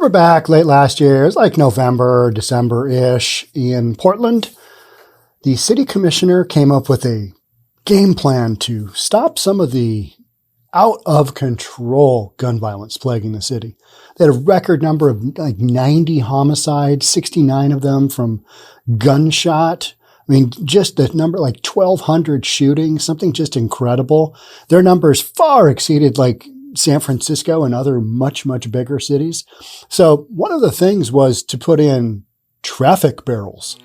remember back late last year, it was like November, December-ish in Portland, the city commissioner came up with a game plan to stop some of the out-of-control gun violence plaguing the city. They had a record number of like 90 homicides, 69 of them from gunshot. I mean, just the number, like 1,200 shootings, something just incredible. Their numbers far exceeded like San Francisco and other much, much bigger cities. So one of the things was to put in traffic barrels.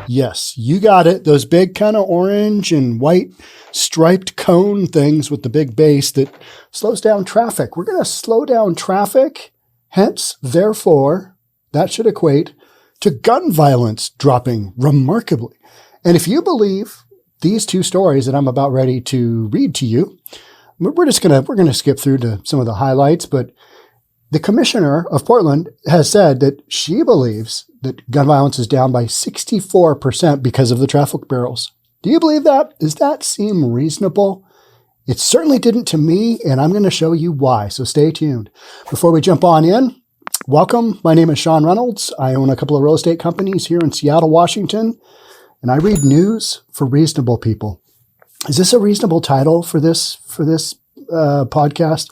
Yes, you got it. Those big kind of orange and white striped cone things with the big base that slows down traffic. We're going to slow down traffic. Hence, therefore, that should equate to gun violence dropping remarkably. And if you believe these two stories that I'm about ready to read to you, we're going to skip through to some of the highlights, but the commissioner of Portland has said that she believes that gun violence is down by 64% because of the traffic barrels. Do you believe that? Does that seem reasonable? It certainly didn't to me, and I'm going to show you why, so stay tuned. Before we jump on in, welcome. My name is Sean Reynolds. I own a couple of real estate companies here in Seattle, Washington, and I read news for reasonable people. Is this a reasonable title for this podcast?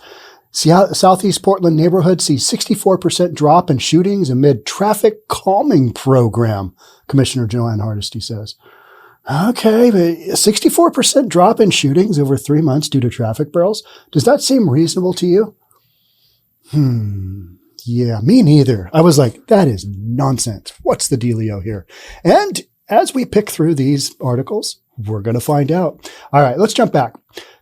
Southeast Portland neighborhood sees 64% drop in shootings amid traffic calming program, Commissioner Jo Ann Hardesty says. Okay, but a 64% drop in shootings over 3 months due to traffic barrels. Does that seem reasonable to you? Yeah, me neither. I was like, that is nonsense. What's the dealio here? And as we pick through these articles, we're going to find out. All right, let's jump back.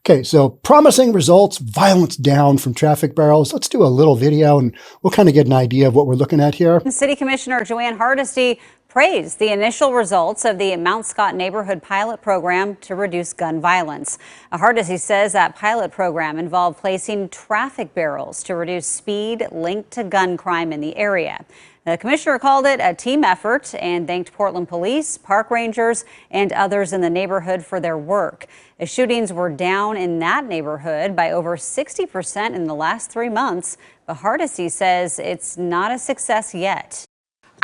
Okay, so promising results, violence down from traffic barrels. Let's do a little video and we'll kind of get an idea of what we're looking at here. City Commissioner Jo Ann Hardesty praised the initial results of the Mount Scott Neighborhood pilot program to reduce gun violence. Hardesty says that pilot program involved placing traffic barrels to reduce speed linked to gun crime in the area. The commissioner called it a team effort and thanked Portland police, park rangers, and others in the neighborhood for their work. The shootings were down in that neighborhood by over 60% in the last 3 months, but Hardesty says it's not a success yet.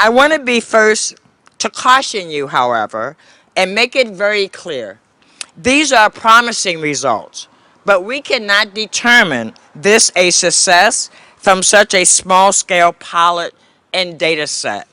I want to be first to caution you, however, and make it very clear. These are promising results, but we cannot determine this a success from such a small-scale pilot and data set.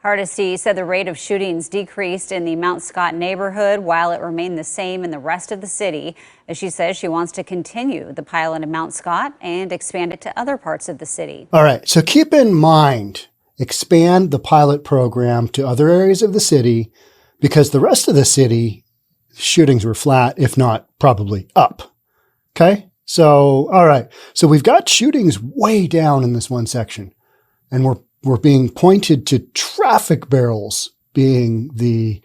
Hardesty said the rate of shootings decreased in the Mount Scott neighborhood while it remained the same in the rest of the city. As she says, she wants to continue the pilot in Mount Scott and expand it to other parts of the city. All right, so keep in mind, expand the pilot program to other areas of the city because the rest of the city shootings were flat, if not probably up. Okay, so all right, so we've got shootings way down in this one section. And we're being pointed to traffic barrels being the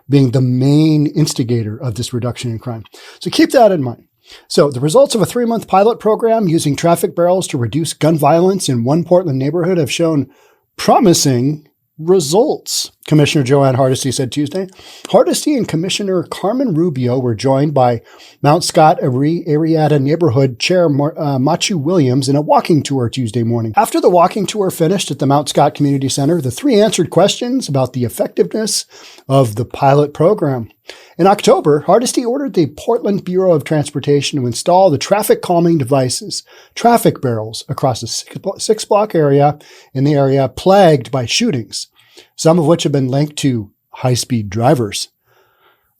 main instigator of this reduction in crime. So keep that in mind. So the results of a 3-month pilot program using traffic barrels to reduce gun violence in one Portland neighborhood have shown promising results, Commissioner Jo Ann Hardesty said Tuesday. Hardesty and Commissioner Carmen Rubio were joined by Mount Scott-Arleta Neighborhood Chair 𝐏𝐞𝐸 Williams in a walking tour Tuesday morning. After the walking tour finished at the Mount Scott Community Center, the three answered questions about the effectiveness of the pilot program. In October, Hardesty ordered the Portland Bureau of Transportation to install the traffic calming devices, traffic barrels, across a 6-block area in the area plagued by shootings, some of which have been linked to high-speed drivers.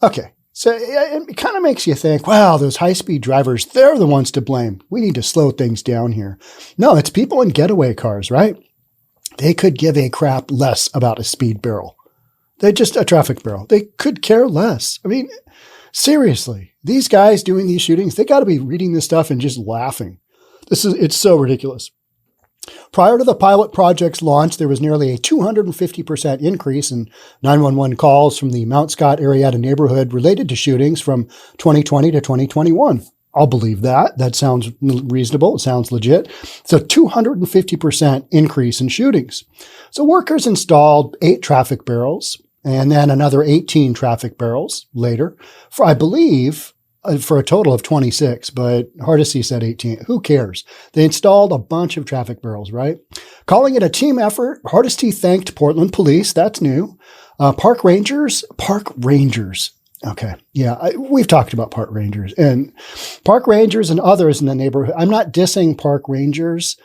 Okay, so it kind of makes you think, wow, those high-speed drivers, they're the ones to blame. We need to slow things down here. No, it's people in getaway cars, right? They could give a crap less about a speed barrel. They're just a traffic barrel. They could care less. I mean, seriously, these guys doing these shootings, they got to be reading this stuff and just laughing. It's so ridiculous. Prior to the pilot project's launch, there was nearly a 250% increase in 911 calls from the Mount Scott-Arleta neighborhood related to shootings from 2020 to 2021. I'll believe that. That sounds reasonable. It sounds legit. So 250% increase in shootings. So workers installed 8 traffic barrels, And then another 18 traffic barrels later for, I believe, for a total of 26, but Hardesty said 18. Who cares? They installed a bunch of traffic barrels, right? Calling it a team effort, Hardesty thanked Portland police. That's new. Park rangers. Okay. Yeah. We've talked about park rangers and others in the neighborhood. I'm not dissing park rangers,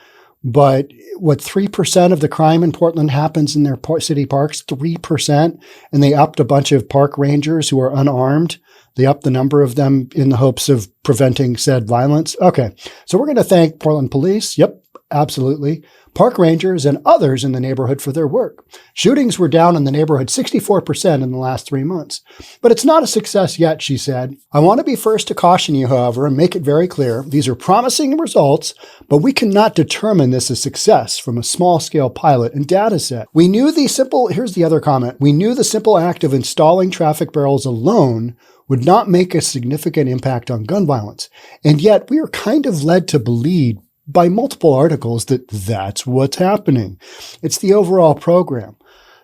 but what 3% of the crime in Portland happens in their city parks? 3%. And they upped a bunch of park rangers who are unarmed. They upped the number of them in the hopes of preventing said violence. Okay. So we're going to thank Portland police. Yep. Absolutely. Park rangers and others in the neighborhood for their work. Shootings were down in the neighborhood 64% in the last 3 months. But it's not a success yet, she said. I want to be first to caution you, however, and make it very clear. These are promising results, but we cannot determine this a success from a small-scale pilot and data set. Here's the other comment. We knew the simple act of installing traffic barrels alone would not make a significant impact on gun violence. And yet we are kind of led to believe by multiple articles that that's what's happening. It's the overall program.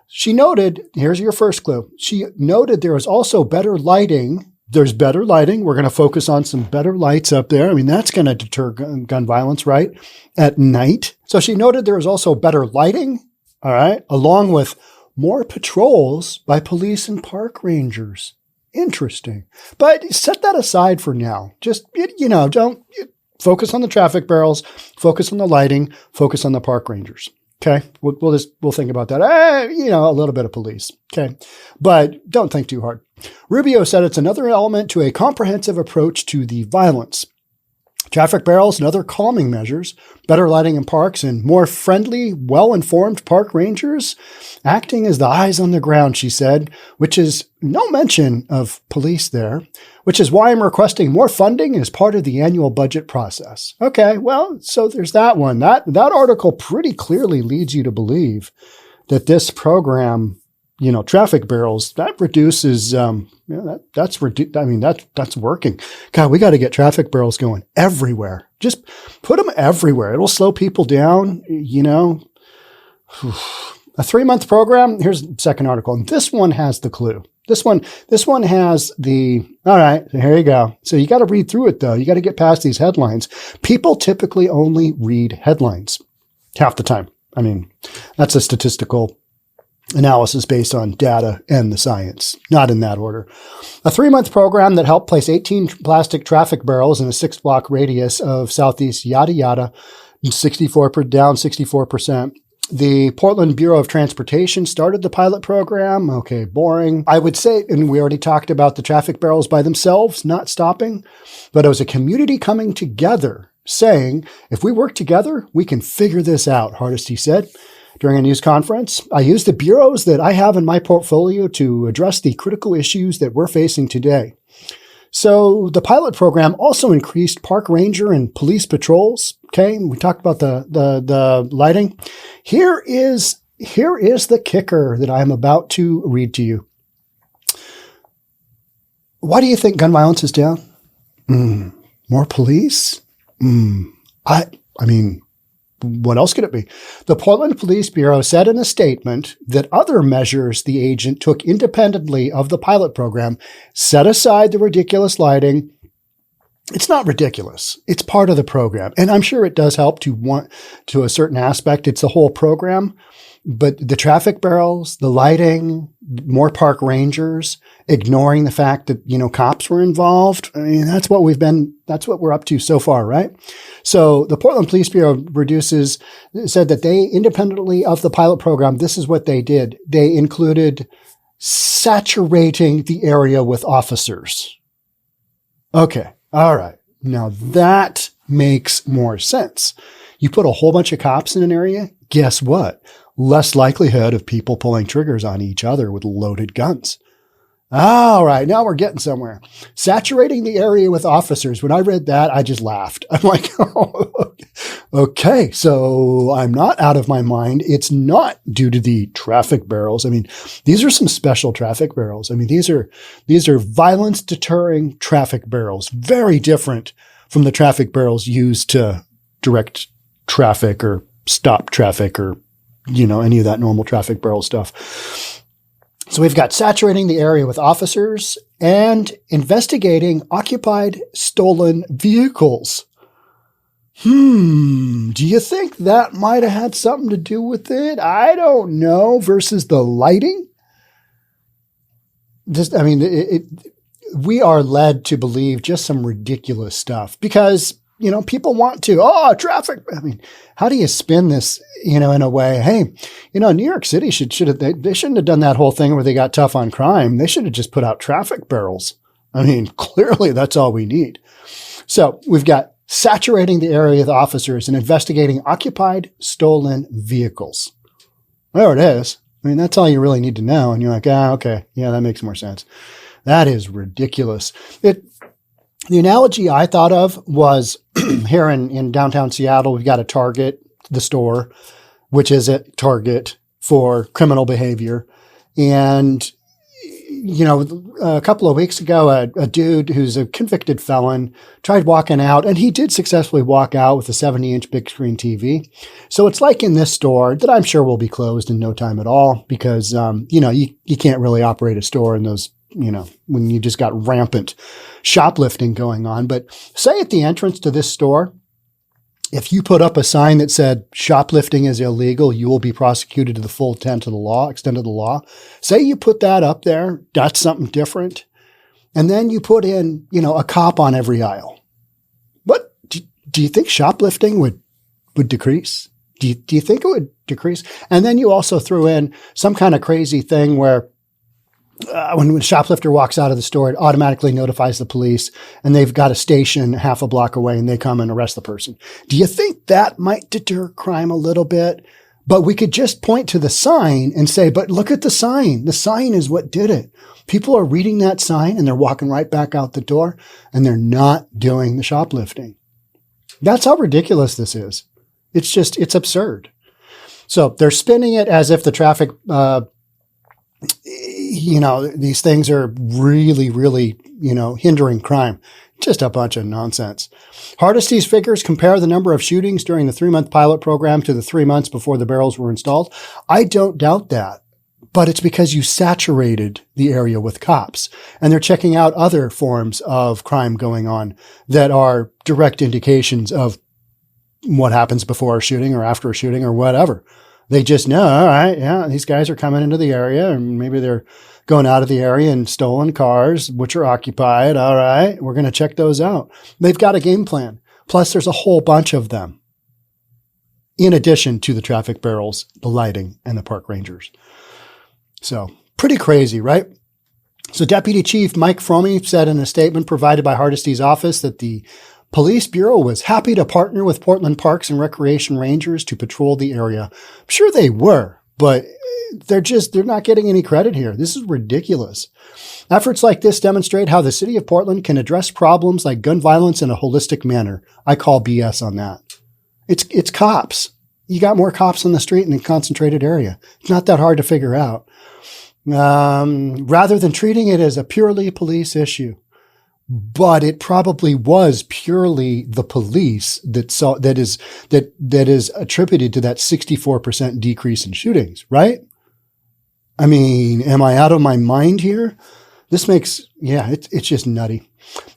She noted, here's your first clue. She noted there is also better lighting. There's better lighting. We're going to focus on some better lights up there. I mean, that's going to deter gun violence, right? At night. So she noted there is also better lighting. All right. Along with more patrols by police and park rangers. Interesting. But set that aside for now. Just, don't focus on the traffic barrels, focus on the lighting, focus on the park rangers. Okay. We'll think about that. A little bit of police. Okay. But don't think too hard. Rubio said it's another element to a comprehensive approach to the violence. Traffic barrels and other calming measures, better lighting in parks, and more friendly, well-informed park rangers acting as the eyes on the ground, she said, which is no mention of police there, which is why I'm requesting more funding as part of the annual budget process. Okay, well, so there's that one. That article pretty clearly leads you to believe that this program, traffic barrels, that reduces, that's working. God, we got to get traffic barrels going everywhere. Just put them everywhere. It'll slow people down, A 3-month program. Here's the second article. And this one has the clue. This one has all right, so here you go. So you got to read through it though. You got to get past these headlines. People typically only read headlines half the time. I mean, that's a statistical analysis based on data and the science, not in that order. A 3-month program that helped place 18 plastic traffic barrels in a 6-block radius of Southeast yada yada, down 64%. The Portland Bureau of Transportation started the pilot program. Okay, boring. I would say, and we already talked about the traffic barrels by themselves, not stopping, but it was a community coming together saying, if we work together, we can figure this out, Hardesty said. During a news conference, I used the bureaus that I have in my portfolio to address the critical issues that we're facing today. So the pilot program also increased park ranger and police patrols. Okay, we talked about the lighting. Here is the kicker that I'm about to read to you. Why do you think gun violence is down? More police? I mean, what else could it be? The Portland Police Bureau said in a statement that other measures the agent took independently of the pilot program set aside the ridiculous lighting. It's not ridiculous. It's part of the program. And I'm sure it does help to a certain aspect. It's the whole program. But the traffic barrels, the lighting, more park rangers, ignoring the fact that, cops were involved. I mean, that's what we're up to so far, right? So the Portland Police Bureau said that they, independently of the pilot program, this is what they did. They included saturating the area with officers. Okay. All right. Now that makes more sense. You put a whole bunch of cops in an area, guess what? Less likelihood of people pulling triggers on each other with loaded guns. All right, now we're getting somewhere. Saturating the area with officers. When I read that, I just laughed. I'm like, oh, okay, so I'm not out of my mind. It's not due to the traffic barrels. I mean, these are some special traffic barrels. I mean, these are violence deterring traffic barrels. Very different from the traffic barrels used to direct traffic or stop traffic or any of that normal traffic barrel stuff. So we've got saturating the area with officers and investigating occupied stolen vehicles. Do you think that might have had something to do with it? I don't know. Versus the lighting? We are led to believe just some ridiculous stuff because, people want to, traffic. How do you spin this, in a way? Hey, New York City they shouldn't have done that whole thing where they got tough on crime. They should have just put out traffic barrels. Clearly that's all we need. So we've got saturating the area with officers and investigating occupied stolen vehicles. There it is. That's all you really need to know. And you're like, okay. Yeah, that makes more sense. That is ridiculous. The analogy I thought of was here in downtown Seattle, we've got a Target, the store, which is a target for criminal behavior. And, a couple of weeks ago, a dude who's a convicted felon tried walking out, and he did successfully walk out with a 70-inch big screen TV. So it's like in this store that I'm sure will be closed in no time at all because, you can't really operate a store in those, when you just got rampant shoplifting going on. But say at the entrance to this store, if you put up a sign that said shoplifting is illegal, you will be prosecuted to the full extent of the law. Say you put that up there, that's something different. And then you put in, a cop on every aisle. But do you think shoplifting would decrease? Do you think it would decrease? And then you also threw in some kind of crazy thing where when a shoplifter walks out of the store, it automatically notifies the police, and they've got a station half a block away, and they come and arrest the person. Do you think that might deter crime a little bit? But we could just point to the sign and say, but look at the sign. The sign is what did it. People are reading that sign, and they're walking right back out the door, and they're not doing the shoplifting. That's how ridiculous this is. It's absurd. So they're spinning it as if the traffic these things are really, really, hindering crime. Just a bunch of nonsense. Hardesty's figures compare the number of shootings during the 3-month pilot program to the 3 months before the barrels were installed. I don't doubt that, but it's because you saturated the area with cops, and they're checking out other forms of crime going on that are direct indications of what happens before a shooting or after a shooting or whatever. They just know, all right, yeah, these guys are coming into the area, and maybe they're going out of the area in stolen cars, which are occupied. All right, we're going to check those out. They've got a game plan. Plus, there's a whole bunch of them, in addition to the traffic barrels, the lighting, and the park rangers. So pretty crazy, right? So Deputy Chief Mike Fromey said in a statement provided by Hardesty's office that the Police Bureau was happy to partner with Portland Parks and Recreation Rangers to patrol the area. I'm sure they were, but they're not getting any credit here. This is ridiculous. Efforts like this demonstrate how the city of Portland can address problems like gun violence in a holistic manner. I call BS on that. It's cops. You got more cops on the street in a concentrated area. It's not that hard to figure out. Rather than treating it as a purely police issue. But it probably was purely the police that is attributed to that 64% decrease in shootings, right? Am I out of my mind here? This makes, it's just nutty.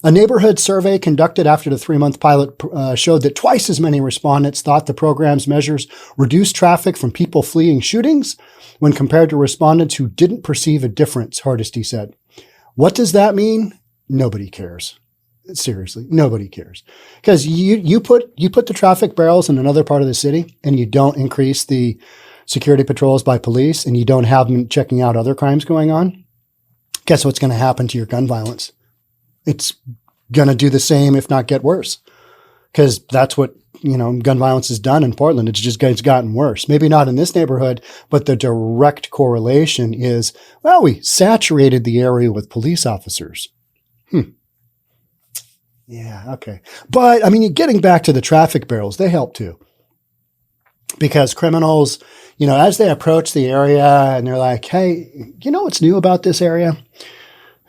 A neighborhood survey conducted after the 3-month pilot showed that twice as many respondents thought the program's measures reduced traffic from people fleeing shootings when compared to respondents who didn't perceive a difference, Hardesty said. What does that mean? Nobody cares. Seriously, nobody cares. Because you put the traffic barrels in another part of the city and you don't increase the security patrols by police and you don't have them checking out other crimes going on, guess what's going to happen to your gun violence? It's going to do the same, if not get worse. Because that's what, gun violence has done in Portland. It's gotten worse. Maybe not in this neighborhood, but the direct correlation is, we saturated the area with police officers. Yeah, okay. But, getting back to the traffic barrels, they help too. Because criminals, as they approach the area and they're like, hey, what's new about this area?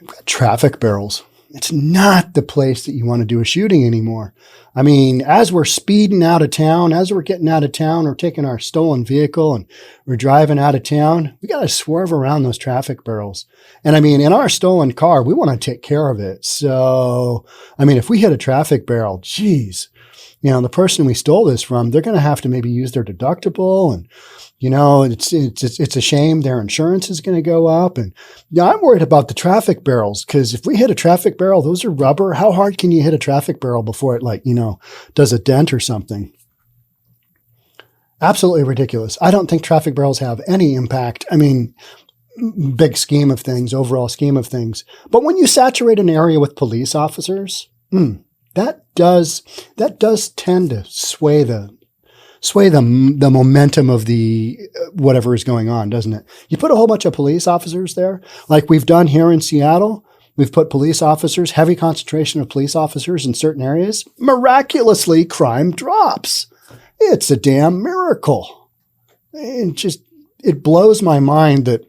We've got traffic barrels. it's not the place that you want to do a shooting anymore. I mean, as we're speeding out of town, as we're getting out of town, we're taking our stolen vehicle and we're driving out of town, we got to swerve around those traffic barrels. And I mean, in our stolen car, we want to take care of it. So, I mean, if we hit a traffic barrel, geez, you know, the person we stole this from, they're going to have to maybe use their deductible, and you know, it's a shame their insurance is going to go up. And yeah, I'm worried about the traffic barrels, because if we hit a traffic barrel, those are rubber. How hard can you hit a traffic barrel before it, like, you know, does a dent or something? Absolutely ridiculous. I don't think traffic barrels have any impact. I mean, big scheme of things, overall scheme of things. But when you saturate an area with police officers, that does tend to sway the momentum of the whatever is going on, doesn't it? You put a whole bunch of police officers there, like we've done here in Seattle. We've put police officers, heavy concentration of police officers in certain areas. Miraculously, crime drops. It's a damn miracle. It blows my mind that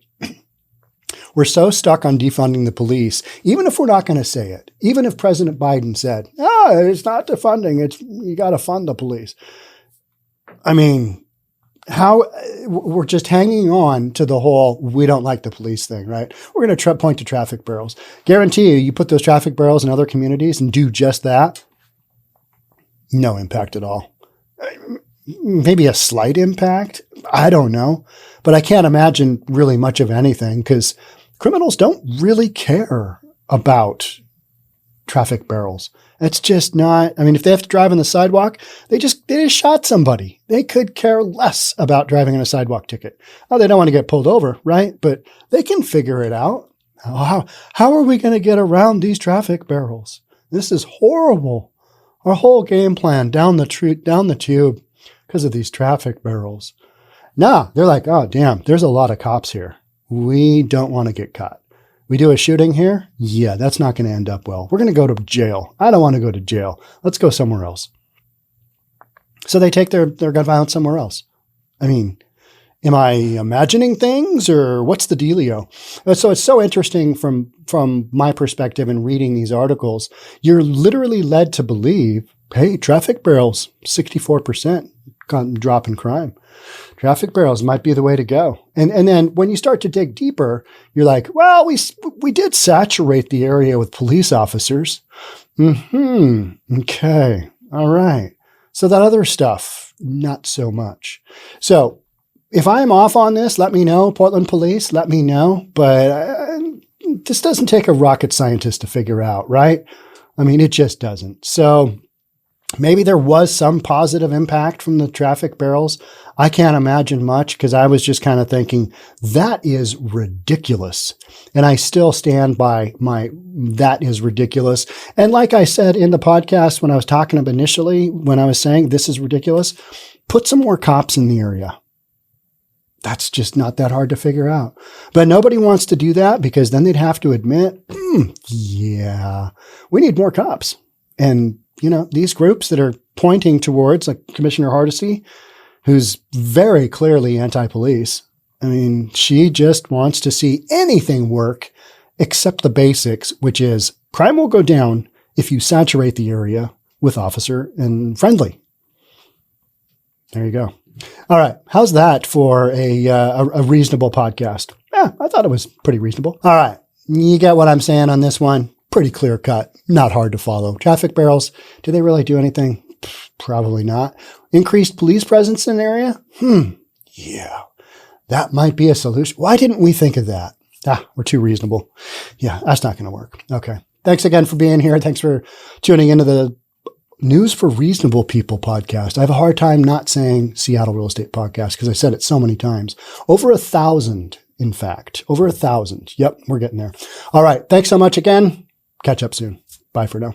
we're so stuck on defunding the police, even if we're not going to say it. Even if President Biden said, it's not defunding, you got to fund the police. I mean, how we're just hanging on to the whole we don't like the police thing, right? We're going to point to traffic barrels. Guarantee you put those traffic barrels in other communities and do just that, no impact at all. Maybe a slight impact. I don't know. But I can't imagine really much of anything, because criminals don't really care about traffic barrels. It's just not, I mean, if they have to drive on the sidewalk, they just shot somebody. They could care less about driving on a sidewalk ticket. Oh, they don't want to get pulled over, right? But they can figure it out. How are we going to get around these traffic barrels? This is horrible. Our whole game plan down the tube because of these traffic barrels. Nah, they're like, oh, damn, there's a lot of cops here. We don't want to get caught. We do a shooting here? Yeah, that's not going to end up well. We're going to go to jail. I don't want to go to jail. Let's go somewhere else. So they take their gun violence somewhere else. I mean, am I imagining things, or what's the dealio? So it's so interesting from my perspective in reading these articles. You're literally led to believe, hey, traffic barrels, 64% drop in crime. Traffic barrels might be the way to go. And then when you start to dig deeper, you're like, well, we did saturate the area with police officers. Okay. All right. So that other stuff, not so much. So if I'm off on this, let me know. Portland police, let me know. But this doesn't take a rocket scientist to figure out, right? I mean, it just doesn't. So maybe there was some positive impact from the traffic barrels. I can't imagine much, because I was just kind of thinking, that is ridiculous. And I still stand by that is ridiculous. And like I said in the podcast when I was talking about initially, when I was saying this is ridiculous, put some more cops in the area. That's just not that hard to figure out. But nobody wants to do that, because then they'd have to admit, yeah, we need more cops. And you know, these groups that are pointing towards, like Commissioner Hardesty, who's very clearly anti-police. I mean, she just wants to see anything work except the basics, which is crime will go down if you saturate the area with officer and friendly. There you go. All right. How's that for a reasonable podcast? Yeah, I thought it was pretty reasonable. All right. You get what I'm saying on this one. Pretty clear cut, not hard to follow. Traffic barrels, do they really do anything? Probably not. Increased police presence in an area? Yeah, that might be a solution. Why didn't we think of that? We're too reasonable. Yeah, that's not going to work. Okay. Thanks again for being here. Thanks for tuning into the News for Reasonable People podcast. I have a hard time not saying Seattle Real Estate Podcast, because I said it so many times. Over 1,000, in fact. Over 1,000. Yep, we're getting there. All right. Thanks so much again. Catch up soon. Bye for now.